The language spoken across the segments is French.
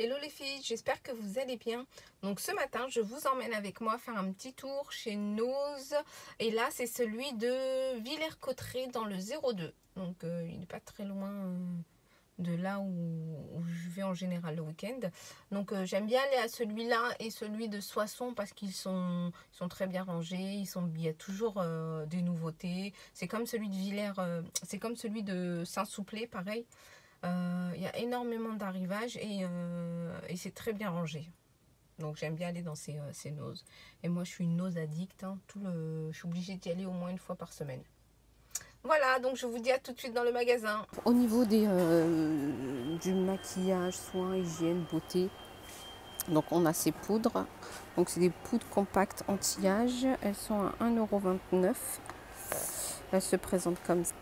Hello les filles, j'espère que vous allez bien. Donc ce matin, je vous emmène avec moi faire un petit tour chez Nose. Et là, c'est celui de Villers-Cotterêts dans le 02. Donc il n'est pas très loin de là où je vais en général le week-end. Donc j'aime bien aller à celui-là et celui de Soissons parce ils sont très bien rangés. Il y a toujours des nouveautés. C'est comme celui de Villers, c'est comme celui de Saint-Souplé, pareil. Il y a énormément d'arrivages et c'est très bien rangé. Donc j'aime bien aller dans ces noses. Et moi je suis une nose addict. Hein. Je suis obligée d'y aller au moins une fois par semaine. Voilà, donc je vous dis à tout de suite dans le magasin. Au niveau du maquillage, soins, hygiène, beauté, donc on a ces poudres. Donc c'est des poudres compactes anti-âge. Elles sont à 1,29 €. Elles se présentent comme ça.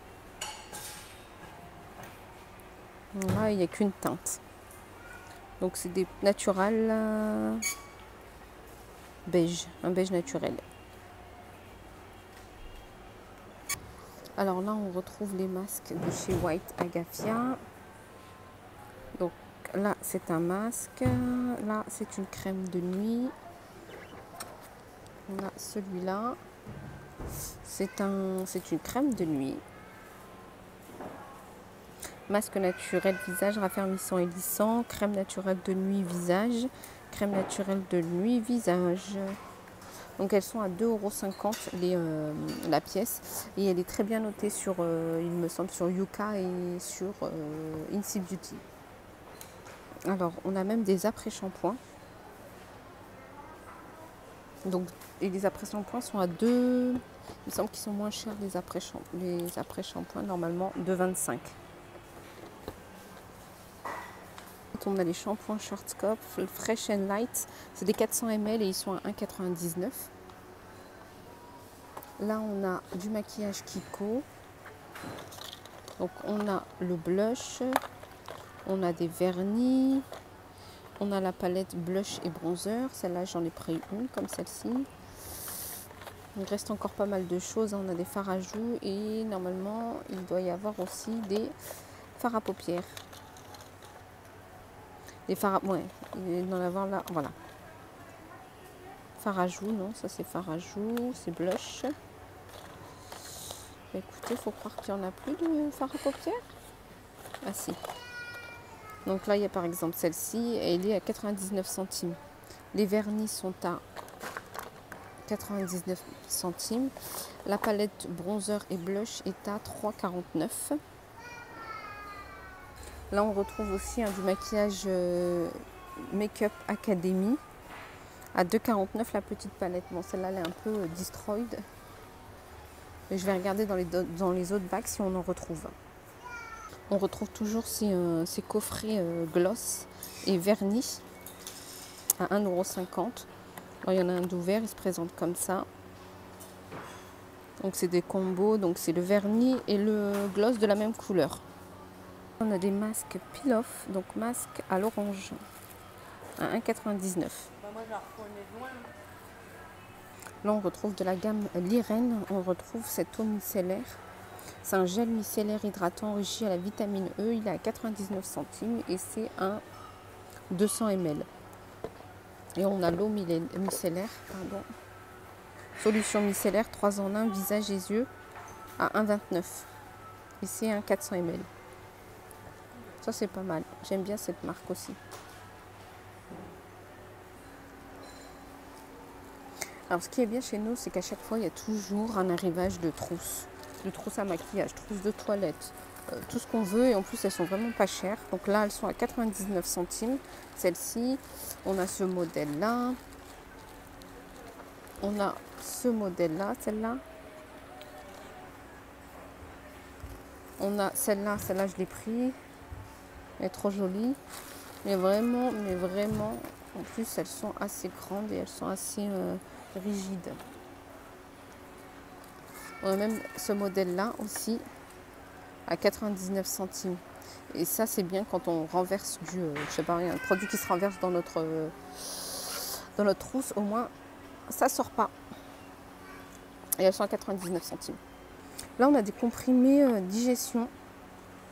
Là, il n'y a qu'une teinte. Donc c'est des naturels beige, un beige naturel. Alors là, on retrouve les masques de chez White Agafia. Donc là, c'est un masque. Là, c'est une crème de nuit. On a celui-là. C'est une crème de nuit. Masque naturel visage raffermissant et lissant. Crème naturelle de nuit visage. Crème naturelle de nuit visage. Donc elles sont à 2,50 € la pièce. Et elle est très bien notée sur, il me semble, sur Yuka et sur Incy Beauty. Alors on a même des après-shampoings. Donc, et les après-shampoings sont à 2. Il me semble qu'ils sont moins chers les après-shampoings, normalement 2,25 €. On a les shampoings Schwarzkopf, Fresh and Light, c'est des 400 ml et ils sont à 1,99 €. Là, on a du maquillage Kiko. Donc, on a le blush, on a des vernis, on a la palette blush et bronzer. Celle-là, j'en ai pris une comme celle-ci. Il reste encore pas mal de choses. On a des fards à joues et normalement, il doit y avoir aussi des fards à paupières. Les fards à... Ouais, il doit y en avoir là, voilà. Fard à joues, non, ça c'est fard à joues, c'est blush. Bah, écoutez, il faut croire qu'il n'y en a plus de fard à paupières. Ah si. Donc là, il y a par exemple celle-ci, elle est à 99 centimes. Les vernis sont à 99 centimes. La palette bronzer et blush est à 3,49 €. Là, on retrouve aussi du maquillage Make-up Academy à 2,49 € la petite palette. Bon, celle-là, elle est un peu destroyed. Mais je vais regarder dans les autres bacs si on en retrouve. On retrouve toujours ces coffrets gloss et vernis à 1,50 €. Alors, il y en a un d'ouvert, il se présente comme ça. Donc c'est des combos, donc c'est le vernis et le gloss de la même couleur. On a des masques peel-off, donc masque à l'orange à 1,99 €. Là on retrouve de la gamme Liren, on retrouve cette eau micellaire. C'est un gel micellaire hydratant enrichi à la vitamine E, il est à 99 centimes et c'est un 200 ml. Et on a l'eau micellaire, pardon. Solution micellaire 3 en 1, visage et yeux à 1,29 € et c'est un 400 ml. Ça c'est pas mal, j'aime bien cette marque aussi. Alors ce qui est bien chez nous, c'est qu'à chaque fois il y a toujours un arrivage de trousses à maquillage, trousses de toilette, tout ce qu'on veut, et en plus elles sont vraiment pas chères. Donc là elles sont à 99 centimes, celle-ci. On a ce modèle là, on a ce modèle là, celle-là. On a celle-là je l'ai pris. Elle est trop jolie. Mais vraiment, en plus, elles sont assez grandes et elles sont assez rigides. On a même ce modèle-là aussi, à 99 centimes. Et ça, c'est bien quand on renverse je sais pas, un produit qui se renverse dans notre trousse, au moins, ça sort pas. Et elles sont à 99 centimes. Là, on a des comprimés digestion.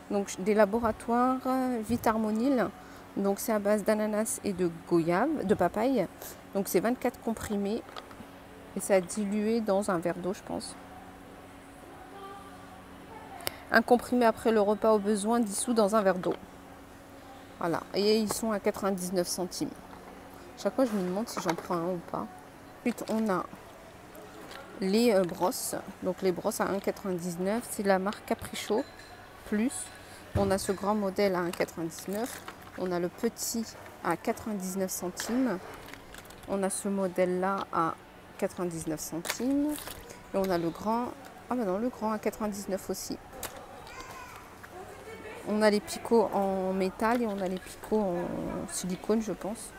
Donc des laboratoires Vitarmonil. Donc c'est à base d'ananas et de goyave, de papaye. Donc c'est 24 comprimés. Et c'est à diluer dans un verre d'eau, je pense. Un comprimé après le repas au besoin, dissous dans un verre d'eau. Voilà. Et ils sont à 99 centimes. Chaque fois, je me demande si j'en prends un ou pas. Ensuite, on a les brosses. Donc les brosses à 1,99. C'est la marque Capricho Plus. On a ce grand modèle à 1,99. On a le petit à 99 centimes. On a ce modèle-là à 99 centimes. Et on a le grand. Ah ben non, le grand à 99 aussi. On a les picots en métal et on a les picots en silicone, je pense.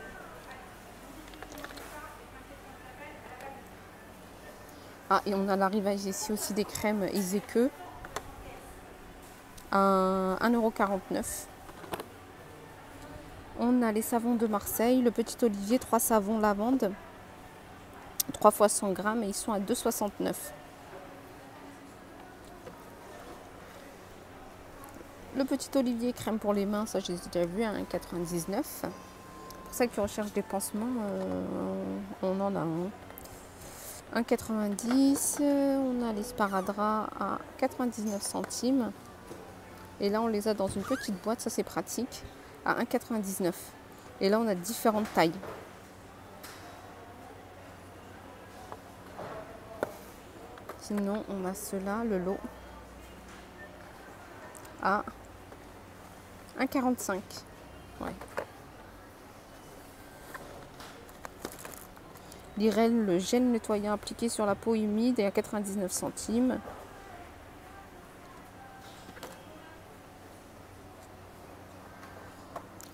Ah, et on a l'arrivage ici aussi des crèmes Iseke à 1,49 €. On a les savons de Marseille, le petit Olivier, 3 savons lavande, 3 fois 100 grammes et ils sont à 2,69 €. Le petit Olivier crème pour les mains, ça je les ai déjà vus à 1,99 €. Pour ça qui recherchent des pansements, on en a un. 1,90 €. On a les sparadraps à 99 centimes. Et là, on les a dans une petite boîte, ça c'est pratique, à 1,99 €. Et là, on a différentes tailles. Sinon, on a ceux-là, le lot, à 1,45 €. Ouais. L'Irel, le gel nettoyant appliqué sur la peau humide, est à 99 centimes.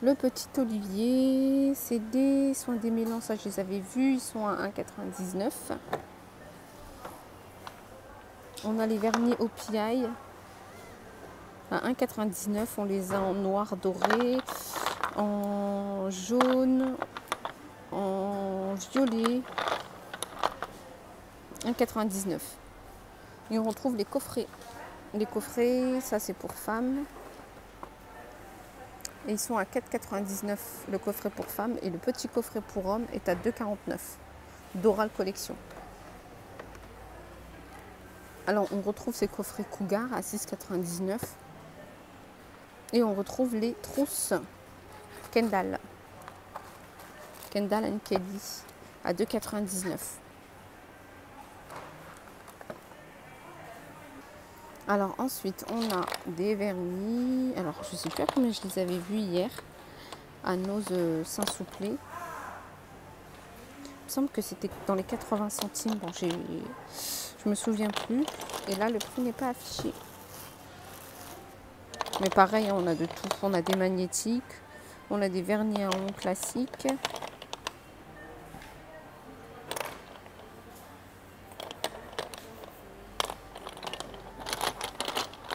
Le petit Olivier, c'est des soins démêlants, ça je les avais vus, ils sont à 1,99 €. On a les vernis OPI à 1,99 €. On les a en noir doré, en jaune, en violet. 1,99 €. Et on retrouve les coffrets. Les coffrets, ça c'est pour femmes. Et ils sont à 4,99 € le coffret pour femmes. Et le petit coffret pour hommes est à 2,49 € d'Oral Collection. Alors on retrouve ces coffrets Cougar à 6,99 €. Et on retrouve les trousses Kendall. Kendall & Kelly à 2,99 €. Alors ensuite on a des vernis. Alors je ne sais plus combien je les avais vus hier. À Nose Saint-Souplé. Il me semble que c'était dans les 80 centimes. Bon, je me souviens plus. Et là le prix n'est pas affiché. Mais pareil, on a de tout. On a des magnétiques. On a des vernis à ongles classiques.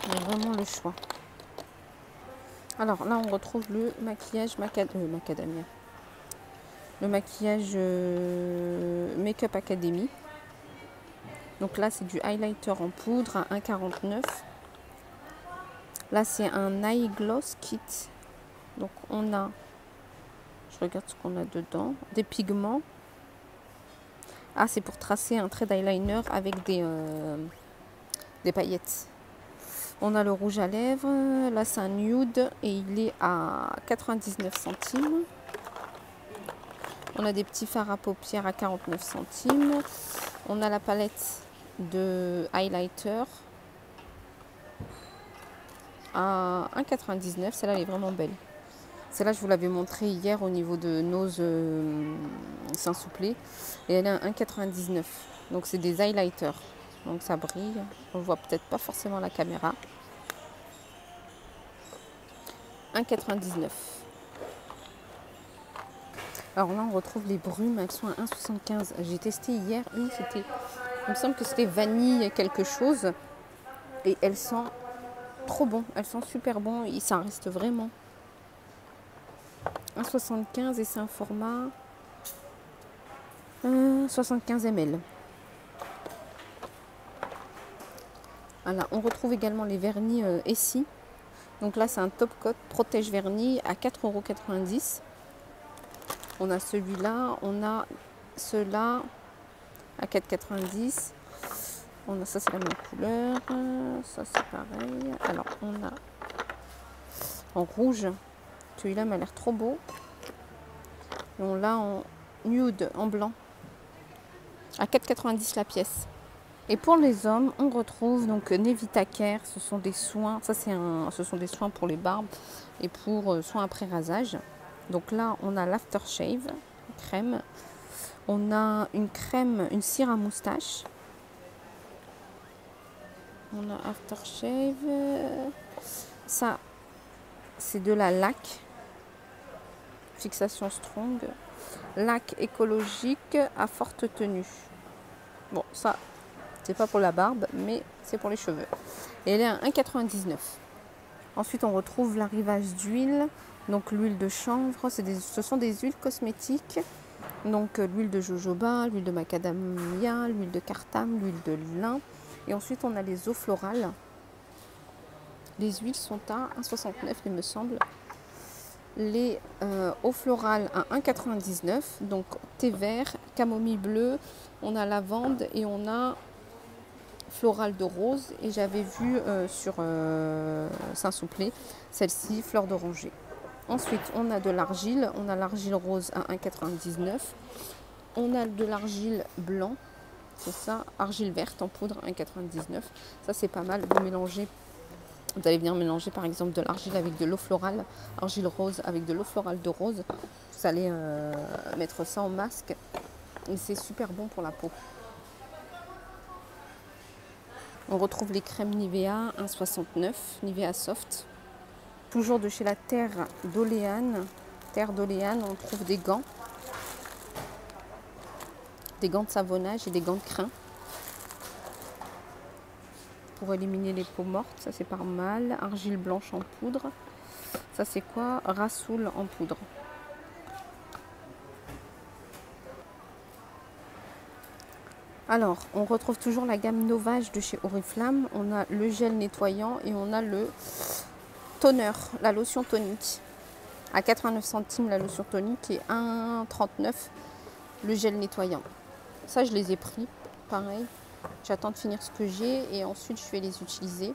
Il y a vraiment le choix. Alors là, on retrouve le maquillage macadamia. Le maquillage Make-up Academy. Donc là, c'est du highlighter en poudre à 1,49 €. Là, c'est un eye gloss kit. Donc on a, je regarde ce qu'on a dedans, des pigments. Ah, c'est pour tracer un trait d'eyeliner avec des paillettes. On a le rouge à lèvres. Là, c'est un nude et il est à 99 centimes. On a des petits fards à paupières à 49 centimes. On a la palette de highlighter à 1,99 €. Celle-là, elle est vraiment belle. Celle-là, je vous l'avais montré hier au niveau de Nose Saint-Souplé. Et elle est à 1,99 €. Donc, c'est des highlighters. Donc, ça brille. On ne voit peut-être pas forcément la caméra. 1,99 €. Alors là, on retrouve les brumes. Elles sont à 1,75 €. J'ai testé hier une. Il me semble que c'était vanille quelque chose. Et elles sont trop bon. Elles sont super bon. Et ça reste vraiment. 1,75 € et c'est un format 75 ml. Voilà, on retrouve également les vernis Essie Donc là, c'est un top coat protège vernis à 4,90 €. On a celui-là, on a ceux-là à 4,90 €. On a ça, c'est la même couleur. Ça, c'est pareil. Alors, on a en rouge. Celui-là m'a l'air trop beau. Et on l'a en nude, en blanc, à 4,90 € la pièce. Et pour les hommes, on retrouve donc Nevita Care. Ce sont des soins. Ça, ce sont des soins pour les barbes et pour soins après rasage. Donc là, on a l'aftershave crème. On a une crème, une cire à moustache. On a aftershave. Ça, c'est de la lac. Fixation strong. Lac écologique à forte tenue. Bon, ça, c'est pas pour la barbe, mais c'est pour les cheveux. Et elle est à 1,99 €. Ensuite, on retrouve l'arrivage d'huile. Donc l'huile de chanvre, ce sont des huiles cosmétiques. Donc l'huile de jojoba, l'huile de macadamia, l'huile de cartame, l'huile de lin. Et ensuite, on a les eaux florales. Les huiles sont à 1,69 € il me semble. Les eaux florales à 1,99 €. Donc thé vert, camomille bleue, on a lavande et on a floral de rose. Et j'avais vu sur Saint-Souplé, celle-ci, fleur d'oranger. Ensuite, on a de l'argile. On a l'argile rose à 1,99 €. On a de l'argile blanc. C'est ça, argile verte en poudre, 1,99 €. Ça, c'est pas mal. Vous mélangez. Vous allez bien mélanger par exemple de l'argile avec de l'eau florale, argile rose avec de l'eau florale de rose. Vous allez mettre ça en masque et c'est super bon pour la peau. On retrouve les crèmes Nivea 1,69 €, Nivea Soft. Toujours de chez la Terre d'Oléane. Terre d'Oléane, on trouve des gants de savonnage et des gants de crin. Pour éliminer les peaux mortes, ça c'est pas mal. Argile blanche en poudre. Ça c'est quoi? Rassoul en poudre. Alors, on retrouve toujours la gamme Novage de chez Oriflamme. On a le gel nettoyant et on a le toner, la lotion tonique. À 89 centimes la lotion tonique et 1,39 € le gel nettoyant. Ça, je les ai pris, pareil. J'attends de finir ce que j'ai et ensuite je vais les utiliser.